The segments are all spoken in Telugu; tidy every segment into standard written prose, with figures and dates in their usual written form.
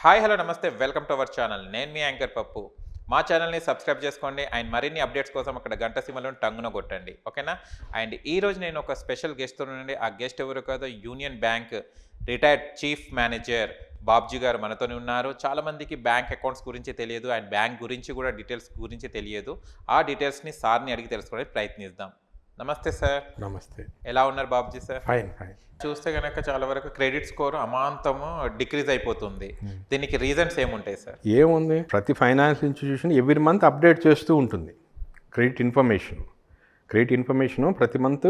హాయ్ హలో నమస్తే వెల్కమ్ టు అవర్ ఛానల్. నేను మీ యాంకర్ పప్పు. మా ఛానల్ని సబ్స్క్రైబ్ చేసుకోండి అండ్ మరిన్ని అప్డేట్స్ కోసం అక్కడ గంట సిమ్మలను టంగున కొట్టండి, ఓకేనా? అండ్ ఈరోజు నేను ఒక స్పెషల్ గెస్ట్తో నుండి, ఆ గెస్ట్ ఎవరు కాదు, union bank retired chief manager Babji గారు మనతోనే ఉన్నారు. చాలామందికి బ్యాంక్ అకౌంట్స్ గురించి తెలియదు అండ్ బ్యాంక్ గురించి కూడా డీటెయిల్స్ గురించి తెలియదు. ఆ డీటెయిల్స్ని సార్ని అడిగి తెలుసుకోవడానికి ప్రయత్నిద్దాం. నమస్తే సార్. నమస్తే. ఎలా ఉన్నారు బాబ్జీ సార్? Fine fine. చూస్తే కనుక చాలా వరకు క్రెడిట్ స్కోర్ అమాంతము డిక్రీజ్ అయిపోతుంది. దీనికి రీజన్స్ ఏముంటాయి సార్? ఏముంది, ప్రతి finance institution every month update చేస్తూ ఉంటుంది క్రెడిట్ ఇన్ఫర్మేషను ప్రతి మంత్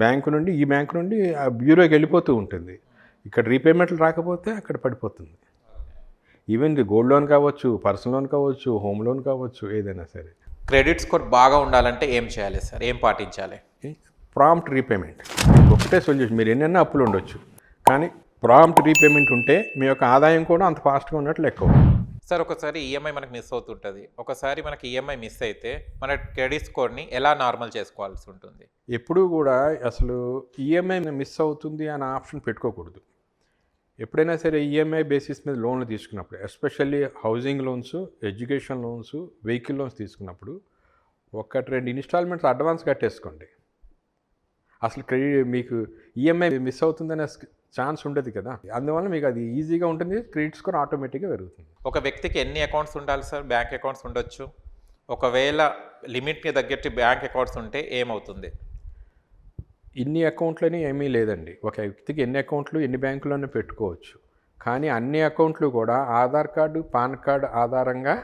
బ్యాంకు నుండి ఈ బ్యాంకు నుండి ఆ బ్యూరోకి వెళ్ళిపోతూ ఉంటుంది. ఇక్కడ రీపేమెంట్లు రాకపోతే అక్కడ పడిపోతుంది. ఈవెన్ గోల్డ్ లోన్ కావచ్చు, పర్సనల్ లోన్ కావచ్చు, హోమ్ లోన్ కావచ్చు, ఏదైనా సరే. క్రెడిట్ స్కోర్ బాగా ఉండాలంటే ఏం చేయాలి సార్? ఏం పాటించాలి? ప్రాంప్ట్ రీపేమెంట్ ఒకటే సొల్యూషన్. మీరు ఎన్నెన్నో అప్పులు ఉండొచ్చు, కానీ ప్రాంప్ట్ రీపేమెంట్ ఉంటే మీ యొక్క ఆదాయం కూడా అంత ఫాస్ట్గా ఉన్నట్లు లెక్క. సార్ ఒకసారి ఈఎంఐ మనకు మిస్ అవుతుంటుంది. ఒకసారి మనకి ఈఎంఐ మిస్ అయితే మన క్రెడిట్ స్కోర్ని ఎలా నార్మల్ చేసుకోవాల్సి ఉంటుంది? ఎప్పుడూ కూడా అసలు ఈఎంఐ మిస్ అవుతుంది అనే ఆప్షన్ పెట్టుకోకూడదు. ఎప్పుడైనా సరే ఈఎంఐ బేసిస్ మీద లోన్లు తీసుకున్నప్పుడు, especially housing loans, education loans, vehicle loans తీసుకున్నప్పుడు 1-2 ఇన్స్టాల్మెంట్స్ అడ్వాన్స్ కట్టేసుకోండి. అసలు మీకు ఈఎంఐ మిస్ అవుతుందనే ఛాన్స్ ఉండదు కదా. అందువల్ల మీకు అది ఈజీగా ఉంటుంది, క్రెడిట్ స్కోర్ ఆటోమేటిక్గా పెరుగుతుంది. ఒక వ్యక్తికి ఎన్ని అకౌంట్స్ ఉండాలి సార్? బ్యాంక్ అకౌంట్స్ ఉండొచ్చు. ఒకవేళ లిమిట్కి తగ్గట్టు బ్యాంక్ అకౌంట్స్ ఉంటే ఏమవుతుంది? ఇన్ని అకౌంట్లని ఏమీ లేదండి. ఒక వ్యక్తికి ఎన్ని అకౌంట్లు ఎన్ని బ్యాంకులోనే పెట్టుకోవచ్చు, కానీ అన్ని అకౌంట్లు కూడా ఆధార్ కార్డు, పాన్ కార్డు ఆధారంగా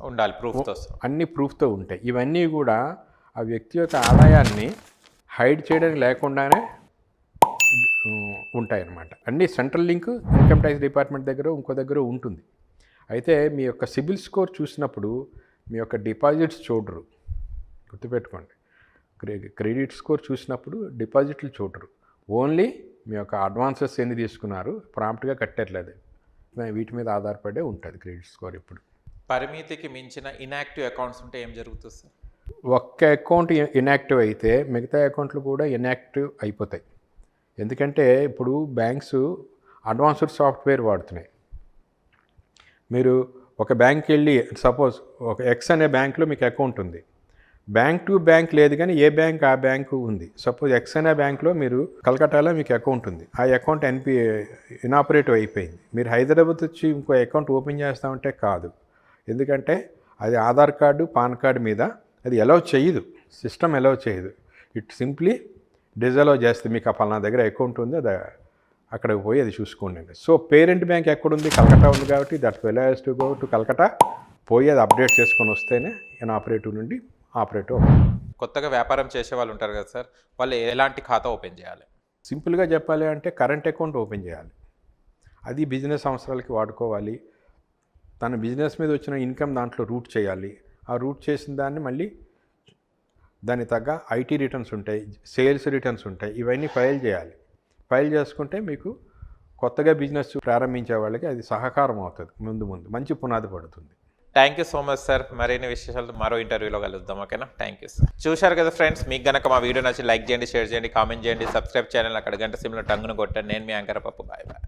ఉండాలి, ప్రూఫ్తో. అన్ని ప్రూఫ్తో ఉంటాయి. ఇవన్నీ కూడా ఆ వ్యక్తి యొక్క ఆదాయాన్ని హైడ్ చేయడానికి లేకుండానే ఉంటాయన్నమాట. అన్ని central link income tax department దగ్గర ఇంకో దగ్గర ఉంటుంది. అయితే మీ యొక్క సిబిల్ స్కోర్ చూసినప్పుడు మీ యొక్క డిపాజిట్స్ చూడరు, గుర్తుపెట్టుకోండి. క్రెడిట్ స్కోర్ చూసినప్పుడు డిపాజిట్లు చూడరు, ఓన్లీ మీ యొక్క అడ్వాన్సెస్ ఎన్ని తీసుకున్నారు, ప్రాంప్ట్గా కట్టట్లేదు, వీటి మీద ఆధారపడే ఉంటుంది క్రెడిట్ స్కోర్. ఇప్పుడు పరిమితికి మించిన ఇన్యాక్టివ్ అకౌంట్స్ ఉంటే ఏం జరుగుతుంది సార్? ఒక్క అకౌంట్ ఇన్యాక్టివ్ అయితే మిగతా అకౌంట్లు కూడా ఇన్యాక్టివ్ అయిపోతాయి. ఎందుకంటే ఇప్పుడు బ్యాంక్స్ అడ్వాన్స్డ్ సాఫ్ట్వేర్ వాడుతున్నాయి. మీరు ఒక బ్యాంక్కి వెళ్ళి, సపోజ్ ఒక ఎక్స్ అనే బ్యాంక్లో మీకు అకౌంట్ ఉంది, బ్యాంక్ టు బ్యాంక్ లేదు కానీ ఏ బ్యాంక్ ఆ బ్యాంకు ఉంది. సపోజ్ ఎక్స్ అనే బ్యాంక్లో మీరు కలకట్టాలో మీకు అకౌంట్ ఉంది, ఆ అకౌంట్ ఇనాపరేటివ్ అయిపోయింది. మీరు హైదరాబాద్ వచ్చి ఇంకో అకౌంట్ ఓపెన్ చేస్తామంటే కాదు. ఎందుకంటే అది ఆధార్ కార్డు, పాన్ కార్డు మీద అది అలౌ చేయదు, సిస్టమ్ అలౌ చేయదు. ఇట్ సింప్లీ డిజలౌ చేస్తుంది. మీకు ఆ పలానా దగ్గర అకౌంట్ ఉంది, అది అక్కడికి పోయి అది చూసుకోండి. సో పేరెంట్ బ్యాంక్ ఎక్కడుంది? కలకట్టా ఉంది కాబట్టి that well has to go to Calcutta, పోయి అది అప్డేట్ చేసుకొని వస్తేనే ఇనాపరేటివ్ నుండి ఆపరేటివ్. కొత్తగా వ్యాపారం చేసే వాళ్ళు ఉంటారు కదా సార్, వాళ్ళు ఎలాంటి ఖాతా ఓపెన్ చేయాలి? సింపుల్గా చెప్పాలి అంటే కరెంట్ అకౌంట్ ఓపెన్ చేయాలి. అది బిజినెస్ అవసరాలకి వాడుకోవాలి. తన బిజినెస్ మీద వచ్చిన ఇన్కమ్ దాంట్లో రూట్ చేయాలి. ఆ రూట్ చేసిన దాన్ని మళ్ళీ దాని తగ్గ ఐటీ రిటర్న్స్ ఉంటాయి, సేల్స్ రిటర్న్స్ ఉంటాయి, ఇవన్నీ ఫైల్ చేయాలి. ఫైల్ చేసుకుంటే మీకు కొత్తగా బిజినెస్ ప్రారంభించే వాళ్ళకి అది సహకారం అవుతుంది. ముందు మంచి పునాది పడుతుంది. Thank you so much sir. మరిన్ని విశేషాలు మరో ఇంటర్వ్యూలో కలుద్దాం, ఓకేనా? Thank you sir. చూశారు కదా ఫ్రెండ్స్, మీకు కనుక మా వీడియో నచ్చి లైక్ చేయండి, షేర్ చేయండి, కామెంట్ చేయండి, సబ్స్క్రైబ్ ఛానల్ అక్కడ గంట సిమ్లో టంగును కొట్టండి. నేను మీ యాంకర్ పప్పు. Bye bye.